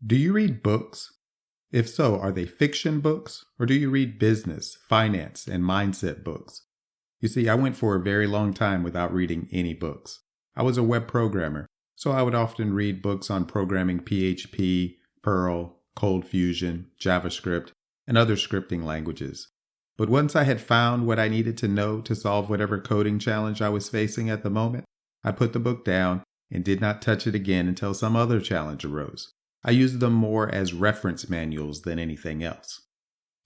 Do you read books? If so, are they fiction books, or do you read business, finance, and mindset books? You see, I went for a very long time without reading any books. I was a web programmer, so I would often read books on programming PHP, Perl, Cold Fusion, JavaScript, and other scripting languages. But once I had found what I needed to know to solve whatever coding challenge I was facing at the moment, I put the book down and did not touch it again until some other challenge arose. I used them more as reference manuals than anything else.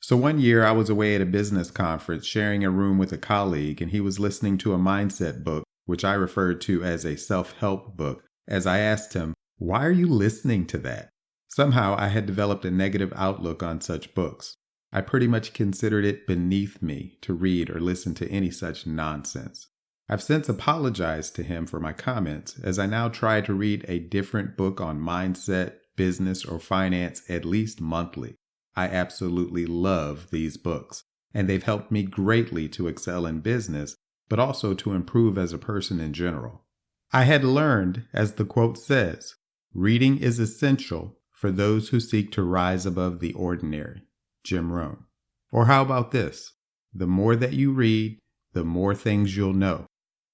So one year I was away at a business conference sharing a room with a colleague, and he was listening to a mindset book, which I referred to as a self-help book, as I asked him, "Why are you listening to that?" Somehow I had developed a negative outlook on such books. I pretty much considered it beneath me to read or listen to any such nonsense. I've since apologized to him for my comments, as I now try to read a different book on mindset, business, or finance at least monthly. I absolutely love these books, and they've helped me greatly to excel in business, but also to improve as a person in general. I had learned, as the quote says, reading is essential for those who seek to rise above the ordinary. Jim Rohn. Or how about this? The more that you read, the more things you'll know.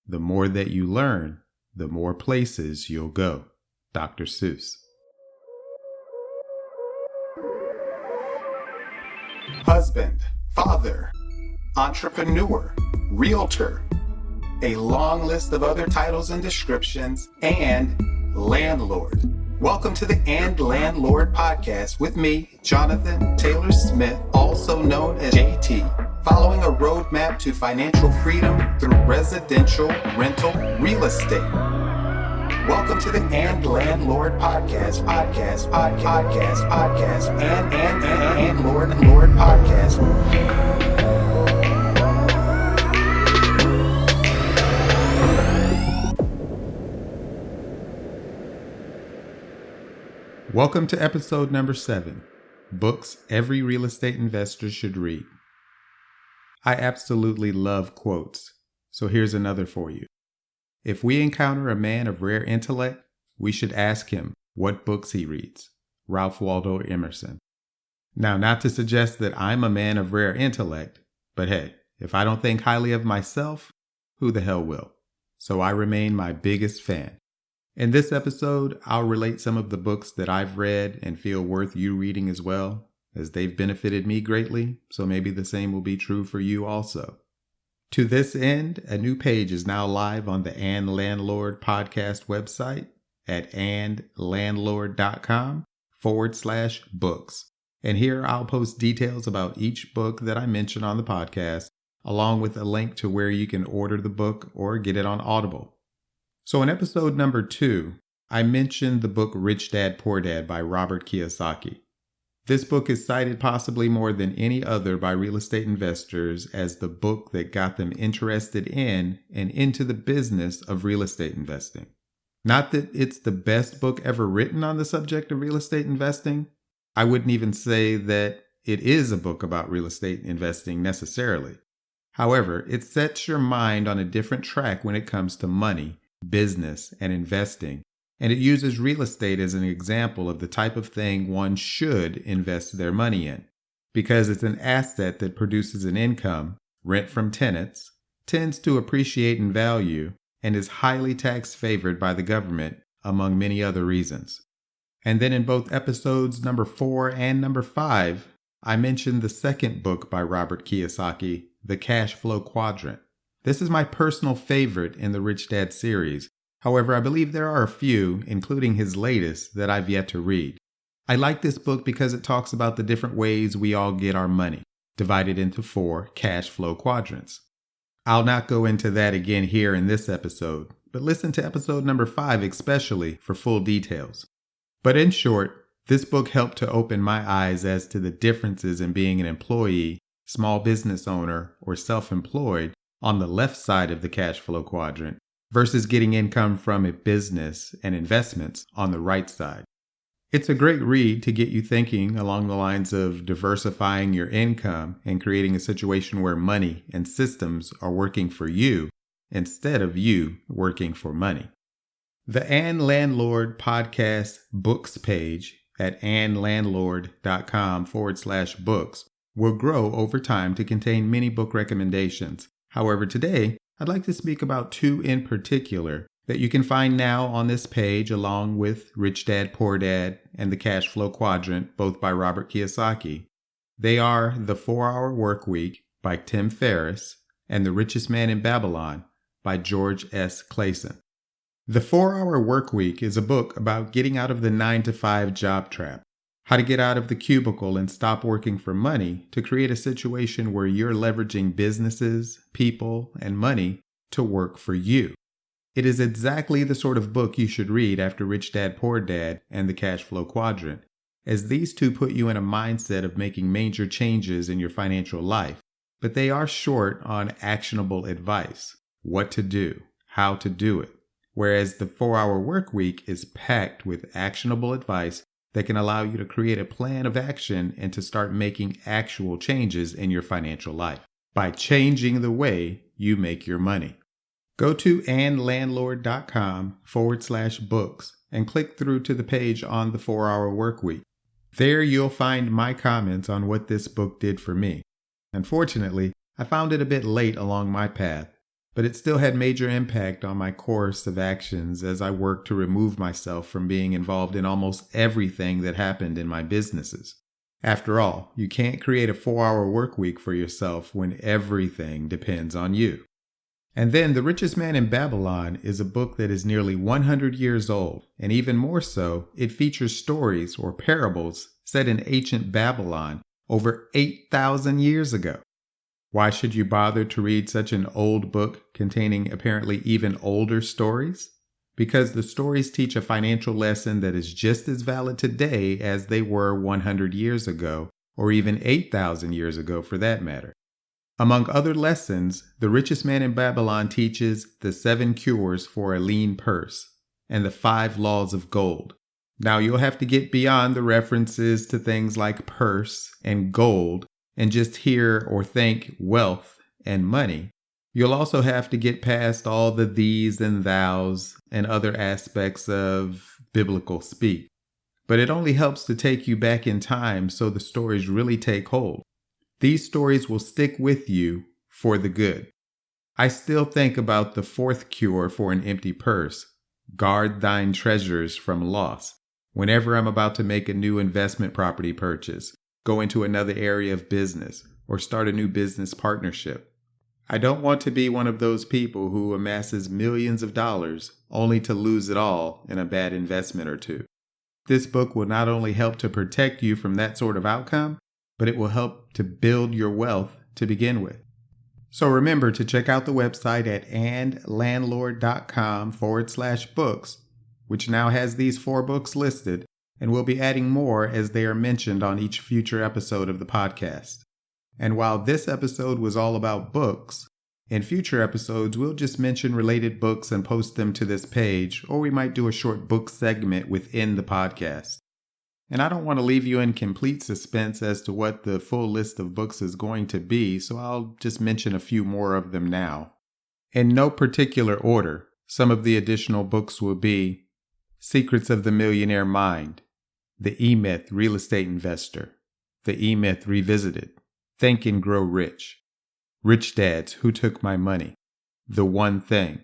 The more that you learn, the more places you'll go. Dr. Seuss. Husband, father, entrepreneur, realtor, a long list of other titles and descriptions, and landlord. Welcome to the And Landlord Podcast with me, Jonathan Taylor Smith, also known as JT, following a roadmap to financial freedom through residential rental real estate. Welcome to the And Landlord Podcast, and Lord Podcast. Welcome to episode number 7, Books Every Real Estate Investor Should Read. I absolutely love quotes, so here's another for you. If we encounter a man of rare intellect, we should ask him what books he reads. Ralph Waldo Emerson. Now, not to suggest that I'm a man of rare intellect, but hey, if I don't think highly of myself, who the hell will? So I remain my biggest fan. In this episode, I'll relate some of the books that I've read and feel worth you reading as well, as they've benefited me greatly, so maybe the same will be true for you also. To this end, a new page is now live on the And Landlord Podcast website at andlandlord.com/books. And here I'll post details about each book that I mention on the podcast, along with a link to where you can order the book or get it on Audible. So in episode number 2, I mentioned the book Rich Dad, Poor Dad by Robert Kiyosaki. This book is cited possibly more than any other by real estate investors as the book that got them interested in and into the business of real estate investing. Not that it's the best book ever written on the subject of real estate investing. I wouldn't even say that it is a book about real estate investing necessarily. However, it sets your mind on a different track when it comes to money, business, and investing, and it uses real estate as an example of the type of thing one should invest their money in, because it's an asset that produces an income, rent from tenants, tends to appreciate in value, and is highly tax favored by the government, among many other reasons. And then in both episodes number 4 and number 5, I mentioned the second book by Robert Kiyosaki, The Cashflow Quadrant. This is my personal favorite in the Rich Dad series. However, I believe there are a few, including his latest, that I've yet to read. I like this book because it talks about the different ways we all get our money, divided into 4 cash flow quadrants. I'll not go into that again here in this episode, but listen to episode number 5 especially for full details. But in short, this book helped to open my eyes as to the differences in being an employee, small business owner, or self-employed on the left side of the cash flow quadrant versus getting income from a business and investments on the right side. It's a great read to get you thinking along the lines of diversifying your income and creating a situation where money and systems are working for you instead of you working for money. The And Landlord Podcast Books page at andlandlord.com/books will grow over time to contain many book recommendations. However, today, I'd like to speak about two in particular that you can find now on this page, along with Rich Dad, Poor Dad and the Cashflow Quadrant, both by Robert Kiyosaki. They are The 4-Hour Workweek by Tim Ferriss and The Richest Man in Babylon by George S. Clason. The 4-Hour Workweek is a book about getting out of the 9-to-5 job trap, how to get out of the cubicle and stop working for money to create a situation where you're leveraging businesses, people, and money to work for you. It is exactly the sort of book you should read after Rich Dad, Poor Dad and the Cashflow Quadrant, as these two put you in a mindset of making major changes in your financial life, but they are short on actionable advice, what to do, how to do it, whereas the 4-Hour Workweek is packed with actionable advice that can allow you to create a plan of action and to start making actual changes in your financial life by changing the way you make your money. Go to andlandlord.com/books and click through to the page on the 4-Hour Workweek. There you'll find my comments on what this book did for me. Unfortunately, I found it a bit late along my path, but it still had major impact on my course of actions as I worked to remove myself from being involved in almost everything that happened in my businesses. After all, you can't create a 4-hour work week for yourself when everything depends on you. And then The Richest Man in Babylon is a book that is nearly 100 years old, and even more so, it features stories or parables set in ancient Babylon over 8,000 years ago. Why should you bother to read such an old book containing apparently even older stories? Because the stories teach a financial lesson that is just as valid today as they were 100 years ago, or even 8,000 years ago for that matter. Among other lessons, The Richest Man in Babylon teaches the 7 cures for a lean purse and the 5 laws of gold. Now you'll have to get beyond the references to things like purse and gold and just hear or think wealth and money. You'll also have to get past all the these and thous and other aspects of biblical speak. But it only helps to take you back in time so the stories really take hold. These stories will stick with you for the good. I still think about the 4th cure for an empty purse, guard thine treasures from loss, whenever I'm about to make a new investment property purchase, go into another area of business, or start a new business partnership. I don't want to be one of those people who amasses millions of dollars only to lose it all in a bad investment or two. This book will not only help to protect you from that sort of outcome, but it will help to build your wealth to begin with. So remember to check out the website at andlandlord.com/books, which now has these 4 books listed, and we'll be adding more as they are mentioned on each future episode of the podcast. And while this episode was all about books, in future episodes we'll just mention related books and post them to this page, or we might do a short book segment within the podcast. And I don't want to leave you in complete suspense as to what the full list of books is going to be, so I'll just mention a few more of them now. In no particular order, some of the additional books will be Secrets of the Millionaire Mind, The E-Myth Real Estate Investor, The E-Myth Revisited, Think and Grow Rich, Rich Dads Who Took My Money, The One Thing,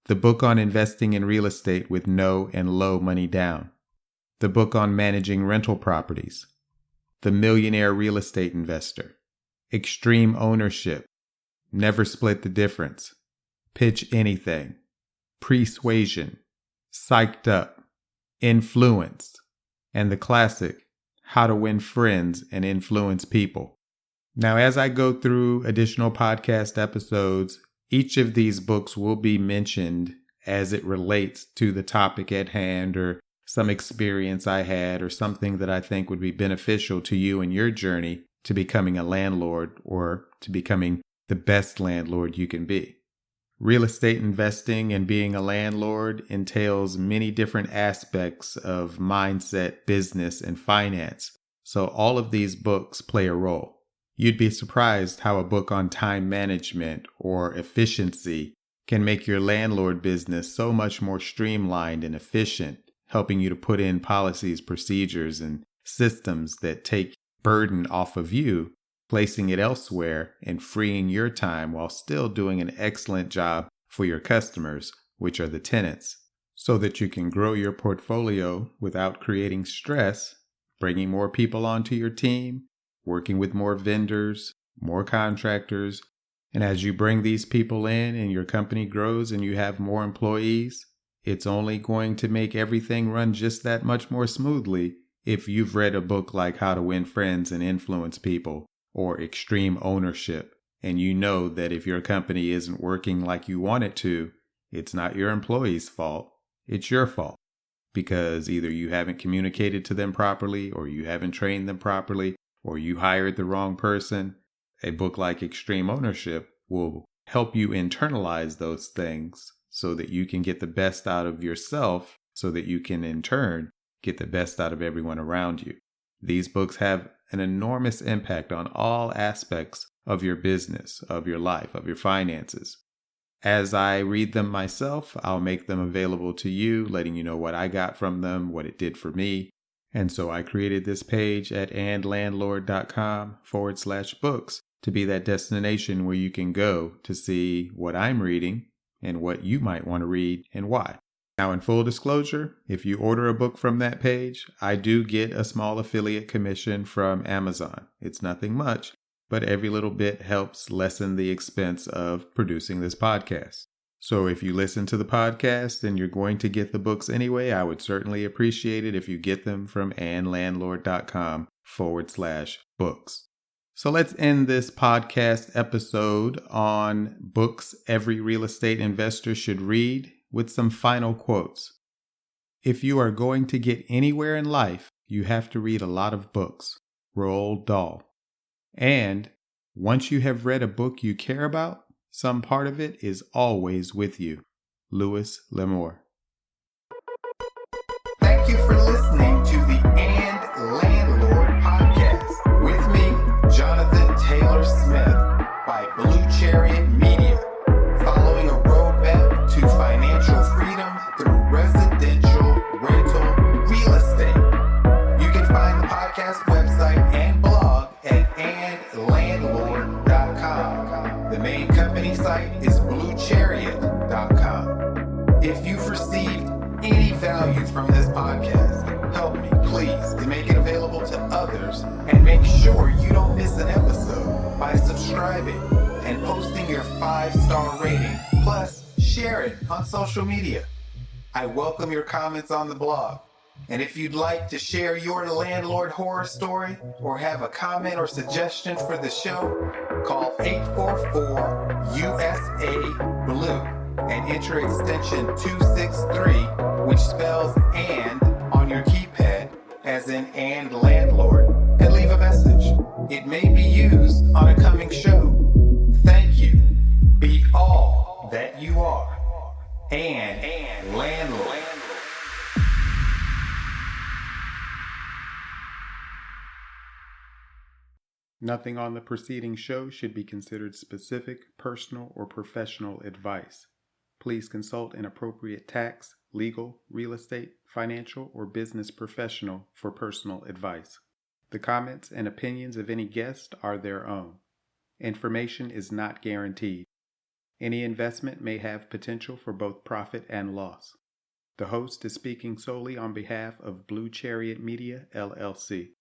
the book on investing in real estate with no and low money down, the book on managing rental properties, The Millionaire Real Estate Investor, Extreme Ownership, Never Split the Difference, Pitch Anything, Persuasion, Psyched Up, Influence, and the classic How to Win Friends and Influence People. Now, as I go through additional podcast episodes, each of these books will be mentioned as it relates to the topic at hand or some experience I had or something that I think would be beneficial to you in your journey to becoming a landlord or to becoming the best landlord you can be. Real estate investing and being a landlord entails many different aspects of mindset, business, and finance. So all of these books play a role. You'd be surprised how a book on time management or efficiency can make your landlord business so much more streamlined and efficient, helping you to put in policies, procedures, and systems that take burden off of you, placing it elsewhere and freeing your time while still doing an excellent job for your customers, which are the tenants, so that you can grow your portfolio without creating stress, bringing more people onto your team, working with more vendors, more contractors. And as you bring these people in and your company grows and you have more employees, it's only going to make everything run just that much more smoothly if you've read a book like How to Win Friends and Influence People or Extreme Ownership, and you know that if your company isn't working like you want it to, it's not your employees' fault, it's your fault. Because either you haven't communicated to them properly, or you haven't trained them properly, or you hired the wrong person. A book like Extreme Ownership will help you internalize those things so that you can get the best out of yourself, so that you can in turn get the best out of everyone around you. These books have an enormous impact on all aspects of your business, of your life, of your finances. As I read them myself, I'll make them available to you, letting you know what I got from them, what it did for me. And so I created this page at andlandlord.com/books to be that destination where you can go to see what I'm reading and what you might want to read and why. Now, in full disclosure, if you order a book from that page, I do get a small affiliate commission from Amazon. It's nothing much, but every little bit helps lessen the expense of producing this podcast. So if you listen to the podcast and you're going to get the books anyway, I would certainly appreciate it if you get them from andlandlord.com/books. So let's end this podcast episode on books every real estate investor should read with some final quotes. If you are going to get anywhere in life, you have to read a lot of books. Roald Dahl. And once you have read a book you care about, some part of it is always with you. Louis L'Amour. Thank you for listening to the And Landlord podcast with me, Jonathan Taylor Smith, by Blue Chariot Media, following a roadmap to financial freedom through residential rental real estate. You can find the podcast website and blog at andlandlord.com. The main company site is bluechariot.com. If you've received any value from this podcast, help me, please, to make it available to others, and make sure you don't miss an episode by subscribing and posting your 5-star rating. Plus, share it on social media. I welcome your comments on the blog. And if you'd like to share your landlord horror story or have a comment or suggestion for the show, call 844-USA-BLUE and enter extension 263, which spells "and" on your keypad, as in "and landlord," and leave a message. It may be used on a coming show. Thank you. Be all that you are. And landlord. Nothing on the preceding show should be considered specific, personal, or professional advice. Please consult an appropriate tax, legal, real estate, financial, or business professional for personal advice. The comments and opinions of any guest are their own. Information is not guaranteed. Any investment may have potential for both profit and loss. The host is speaking solely on behalf of Blue Chariot Media, LLC.